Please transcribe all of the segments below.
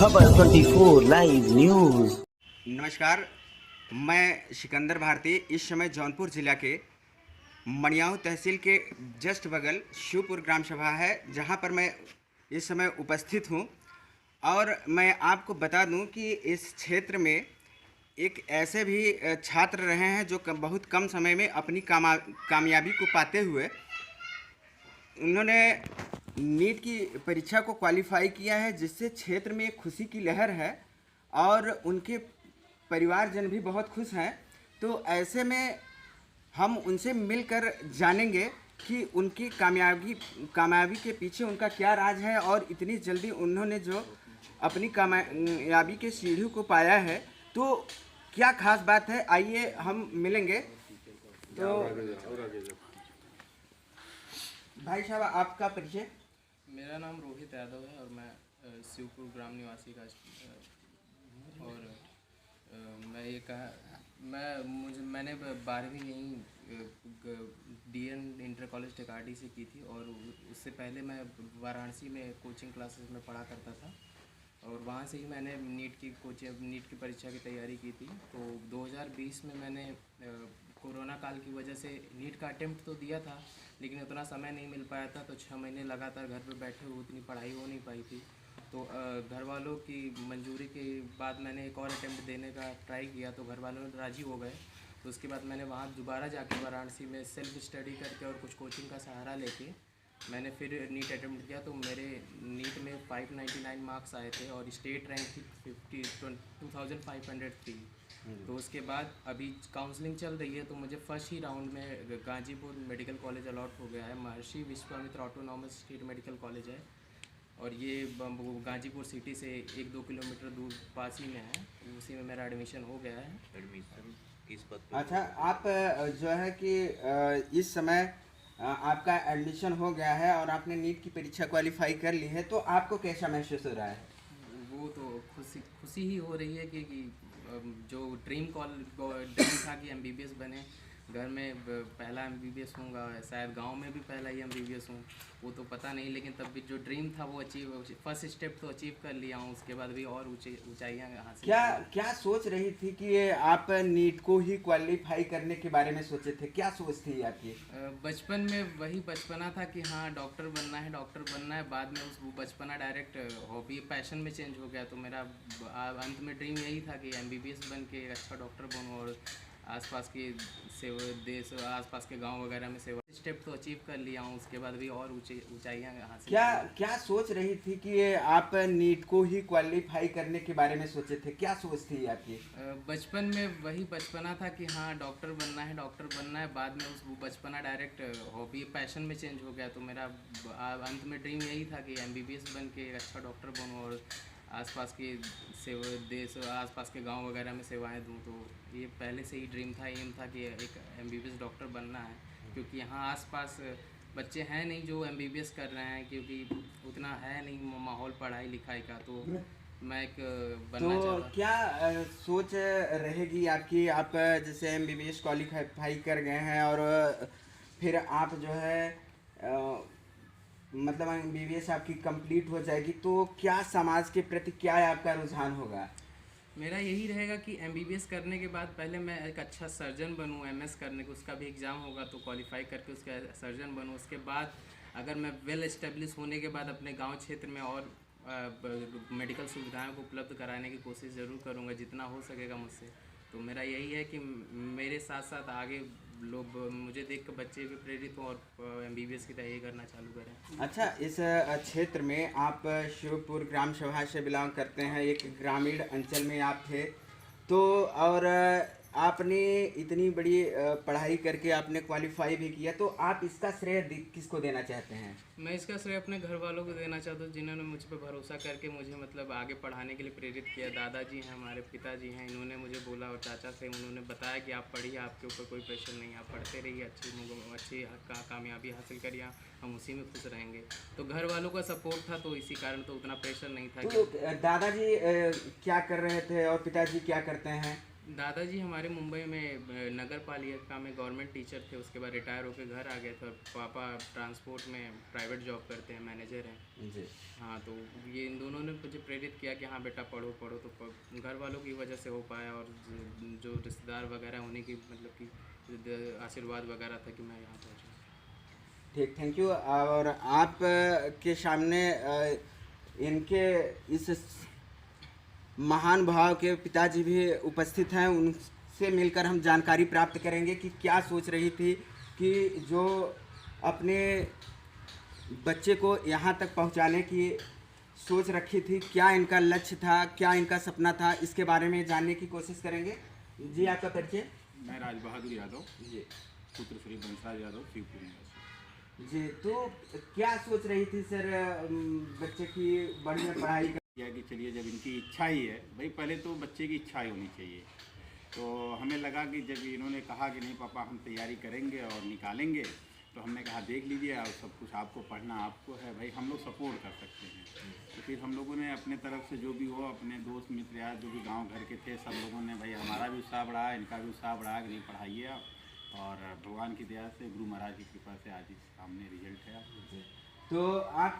खबर 24 live news. नमस्कार, मैं सिकंदर भारती इस समय जौनपुर जिला के मनियाऊ तहसील के जस्ट बगल शिवपुर ग्राम सभा है, जहां पर मैं इस समय उपस्थित हूं। और मैं आपको बता दूं कि इस क्षेत्र में एक ऐसे भी छात्र रहे हैं जो बहुत कम समय में अपनी कामयाबी को पाते हुए उन्होंने नीट की परीक्षा को क्वालिफाई किया है, जिससे क्षेत्र में एक खुशी की लहर है और उनके परिवारजन भी बहुत खुश हैं। तो ऐसे में हम उनसे मिलकर जानेंगे कि उनकी कामयाबी के पीछे उनका क्या राज है और इतनी जल्दी उन्होंने जो अपनी कामयाबी के सीढ़ी को पाया है, तो क्या खास बात है। आइए हम मिलेंगे। तो भाई साहब, आपका परिचय? मेरा नाम रोहित यादव है और मैं शिवपुर ग्राम निवासी का और मैं ये कहा मैंने 12वीं यहीं DN इंटर कॉलेज टेकाडी से की थी और उससे पहले मैं वाराणसी में कोचिंग क्लासेस में पढ़ा करता था और वहाँ से ही मैंने नीट की परीक्षा की तैयारी की थी। तो 2020 में मैंने कोरोना काल की वजह से नीट का अटेम्प्ट तो दिया था, लेकिन उतना समय नहीं मिल पाया था। तो 6 महीने लगातार घर पर बैठे हुए उतनी पढ़ाई हो नहीं पाई थी। तो घर वालों की मंजूरी के बाद मैंने एक और अटेम्प्ट देने का ट्राई किया, तो घर वालों राज़ी हो गए। तो उसके बाद मैंने वहाँ दोबारा जाके वाराणसी में सेल्फ स्टडी करके और कुछ कोचिंग का सहारा लेके मैंने फिर नीट अटेम्प्ट किया। तो मेरे नीट में 599 मार्क्स आए थे और स्टेट रैंक थी 2503। तो उसके बाद अभी काउंसलिंग चल रही है, तो मुझे फर्स्ट ही राउंड में गाजीपुर मेडिकल कॉलेज अलॉट हो गया है। महर्षि Vishwamitra autonomous state medical college है और ये गाजीपुर सिटी से 1-2 किलोमीटर दूर पास ही में है। उसी में मेरा एडमिशन हो गया है। एडमिशन किस पद पे? अच्छा, आप जो है कि इस समय आपका एडमिशन हो गया है और आपने नीट की परीक्षा क्वालिफाई कर ली है, तो आपको कैसा महसूस हो रहा है? वो तो खुशी ही हो रही है कि जो ड्रीम था कि MBBS बने। घर में पहला MBBS हूँगा, शायद गांव में भी पहला ही MBBS हूँ, वो तो पता नहीं, लेकिन तब भी जो ड्रीम था वो फर्स्ट स्टेप तो अचीव कर लिया हूँ। उसके बाद भी और ऊंचाइयाँ हासिल। क्या सोच रही थी कि आप नीट को ही क्वालिफाई करने के बारे में सोचे थे? क्या सोच थी आपकी? बचपन में वही बचपना था कि हाँ डॉक्टर बनना है। बाद में वो बचपना डायरेक्ट हॉबी पैशन में चेंज हो गया। तो मेरा अंत में ड्रीम यही था कि MBBS बन के अच्छा डॉक्टर बनूँ और आसपास के आसपास के गांव वगैरह में सेवा। स्टेप तो अचीव कर लिया हूँ, उसके बाद भी और ऊंचाइयाँ हासिल। क्या सोच रही थी कि आप नीट को ही क्वालिफाई करने के बारे में सोचे थे? क्या सोच थी आपकी? बचपन में वही बचपना था कि हाँ डॉक्टर बनना है। बाद में वो बचपना डायरेक्ट हॉबी पैशन में चेंज हो गया। तो मेरा अंत में ड्रीम यही था कि MBBS बन के अच्छा डॉक्टर बनूँ और आसपास के आसपास के गांव वगैरह में सेवाएं दूं। तो ये पहले से ही ड्रीम था, एम था कि एक MBBS डॉक्टर बनना है, क्योंकि यहाँ आसपास बच्चे हैं नहीं जो MBBS कर रहे हैं, क्योंकि उतना है नहीं माहौल पढ़ाई लिखाई का। तो मैं एक बनना चाहता हूँ। क्या सोच रहेगी आपकी? आप जैसे MBBS क्वालिफाई कर गए हैं और फिर आप जो है मतलब MBBS आपकी कंप्लीट हो जाएगी, तो क्या समाज के प्रति क्या आपका रुझान होगा? मेरा यही रहेगा कि MBBS करने के बाद पहले मैं एक अच्छा सर्जन बनूं। MS करने को उसका भी एग्ज़ाम होगा, तो क्वालिफाई करके उसका सर्जन बनूं। उसके बाद अगर मैं वेल एस्टेब्लिश होने के बाद अपने गांव क्षेत्र में और मेडिकल सुविधाओं को उपलब्ध कराने की कोशिश ज़रूर करूंगा, जितना हो सकेगा मुझसे। तो मेरा यही है कि मेरे साथ साथ आगे लोग मुझे देख कर बच्चे भी प्रेरित हों और MBBS की तैयारी करना चालू करें। अच्छा, इस क्षेत्र में आप शिवपुर ग्राम सभा से बिलोंग करते हैं, एक ग्रामीण अंचल में आप थे, तो और आपने इतनी बड़ी पढ़ाई करके आपने क्वालिफाई भी किया, तो आप इसका श्रेय किसको देना चाहते हैं? मैं इसका श्रेय अपने घर वालों को देना चाहता हूँ, जिन्होंने मुझ पर भरोसा करके मुझे मतलब आगे पढ़ाने के लिए प्रेरित किया। दादाजी हैं, हमारे पिताजी हैं, इन्होंने मुझे बोला, और चाचा से उन्होंने बताया कि आप पढ़िए, आपके ऊपर कोई प्रेशर नहीं, आप पढ़ते रहिए, अच्छी कामयाबी हासिल करिए, हम उसी में खुश रहेंगे। तो घर वालों का सपोर्ट था, तो इसी कारण तो उतना प्रेशर नहीं था। तो दादाजी क्या कर रहे थे और पिताजी क्या करते हैं? दादाजी हमारे मुंबई में नगर पालिका में गवर्नमेंट टीचर थे, उसके बाद रिटायर होकर घर आ गए थे, और पापा ट्रांसपोर्ट में प्राइवेट जॉब करते हैं, मैनेजर हैं। जी। हाँ, तो ये इन दोनों ने मुझे प्रेरित किया कि हाँ बेटा पढ़ो पढ़ो, तो घर वालों की वजह से हो पाया, और जो रिश्तेदार वगैरह उन्हीं की मतलब कि आशीर्वाद वगैरह था कि मैं यहाँ पहुँचा। ठीक, थैंक यू। और आप के सामने इनके इस महान भाव के पिताजी भी उपस्थित हैं, उनसे मिलकर हम जानकारी प्राप्त करेंगे कि क्या सोच रही थी कि जो अपने बच्चे को यहाँ तक पहुँचाने की सोच रखी थी, क्या इनका लक्ष्य था, क्या इनका सपना था, इसके बारे में जानने की कोशिश करेंगे। जी, आपका परिचय। मैं राज बहादुर यादव, जी पुत्र श्री बंसराज यादव, शिवपुर निवासी। जी, तो क्या सोच रही थी सर बच्चे की बढ़िया पढ़ाई का? क्या कि चलिए, जब इनकी इच्छा ही है भाई, पहले तो बच्चे की इच्छा ही होनी चाहिए। तो हमें लगा कि जब इन्होंने कहा कि नहीं पापा हम तैयारी करेंगे और निकालेंगे, तो हमने कहा देख लीजिए, और सब कुछ आपको पढ़ना आपको है भाई, हम लोग सपोर्ट कर सकते हैं। तो फिर हम लोगों ने अपने तरफ से जो भी हो, अपने दोस्त मित्र यार जो भी गांव घर के थे, सब लोगों ने भाई हमारा भी उत्साह बढ़ाया, इनका भी उत्साह बढ़ाया कि नहीं पढ़ाइए, और भगवान की दया से, गुरु महाराज की कृपा से आज इस सामने रिजल्ट है। तो आप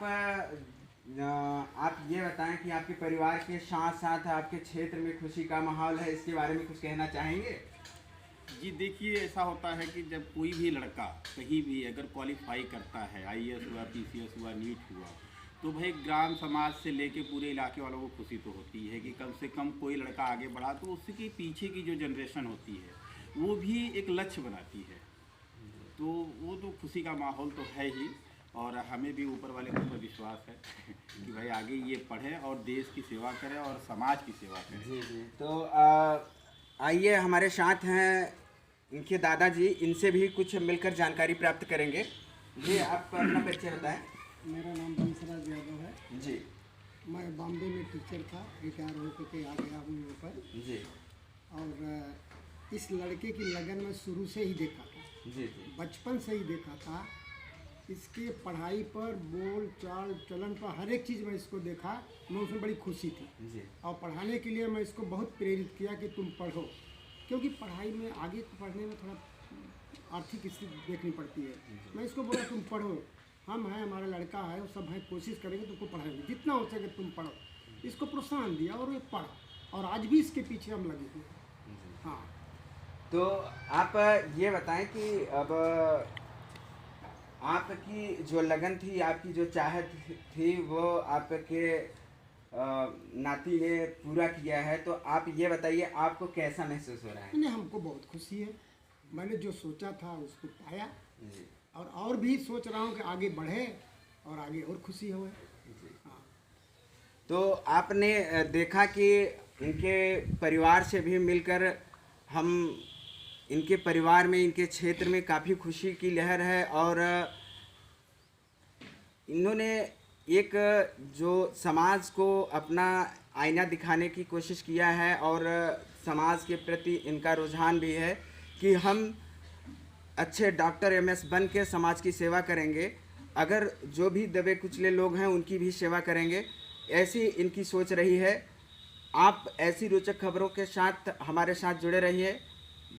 ये बताएं कि आपके परिवार के साथ साथ आपके क्षेत्र में खुशी का माहौल है, इसके बारे में कुछ कहना चाहेंगे? जी देखिए, ऐसा होता है कि जब कोई भी लड़का कहीं भी अगर क्वालिफाई करता है, आईएएस हुआ, पीसीएस हुआ, नीट हुआ, तो भाई ग्राम समाज से लेके पूरे इलाके वालों को खुशी तो होती है कि कम से कम कोई लड़का आगे बढ़ा, तो उसके पीछे की जो जनरेशन होती है वो भी एक लक्ष्य बनाती है। तो वो तो खुशी का माहौल तो है ही, और हमें भी ऊपर वाले के ऊपर विश्वास है कि भाई आगे ये पढ़े और देश की सेवा करें और समाज की सेवा करें। जी जी, तो आइए, हमारे साथ हैं इनके दादाजी, इनसे भी कुछ मिलकर जानकारी प्राप्त करेंगे। जी, आप अपना परिचय बताएं। मेरा नाम बंसराज यादव है जी मैं बॉम्बे में टीचर था, रिटायर होकर के आ गया हूँ यहाँ पर। जी और इस लड़के की लगन में शुरू से ही देखा था, जी जी बचपन से ही देखा था। इसके पढ़ाई पर, बोल चाल चलन पर, हर एक चीज़ में इसको देखा, मैं उसमें बड़ी खुशी थी। जी और पढ़ाने के लिए मैं इसको बहुत प्रेरित किया कि तुम पढ़ो, क्योंकि पढ़ाई में आगे पढ़ने में थोड़ा आर्थिक स्थिति देखनी पड़ती है। मैं इसको बोला तुम पढ़ो, हम हैं, हमारा लड़का है, वो सब हैं, कोशिश करेंगे तुमको पढ़ाएंगे, जितना हो सके तुम पढ़ो। इसको प्रोत्साहन दिया और ये पढ़ा, और आज भी इसके पीछे हम लगे हुए हैं। हाँ, तो आप ये बताएं कि अब आपकी जो लगन थी, आपकी जो चाहत थी, वो आपके नाती ने पूरा किया है, तो आप ये बताइए आपको कैसा महसूस हो रहा है? नहीं, हमको बहुत खुशी है। मैंने जो सोचा था उसको पाया, जी और भी सोच रहा हूँ कि आगे बढ़े और आगे और खुशी हो। हाँ, तो आपने देखा कि इनके परिवार से भी मिलकर हम, इनके परिवार में, इनके क्षेत्र में काफ़ी खुशी की लहर है, और इन्होंने एक जो समाज को अपना आईना दिखाने की कोशिश किया है, और समाज के प्रति इनका रुझान भी है कि हम अच्छे डॉक्टर एमएस बन के समाज की सेवा करेंगे, अगर जो भी दबे कुचले लोग हैं उनकी भी सेवा करेंगे, ऐसी इनकी सोच रही है। आप ऐसी रोचक खबरों के साथ हमारे साथ जुड़े रहिए।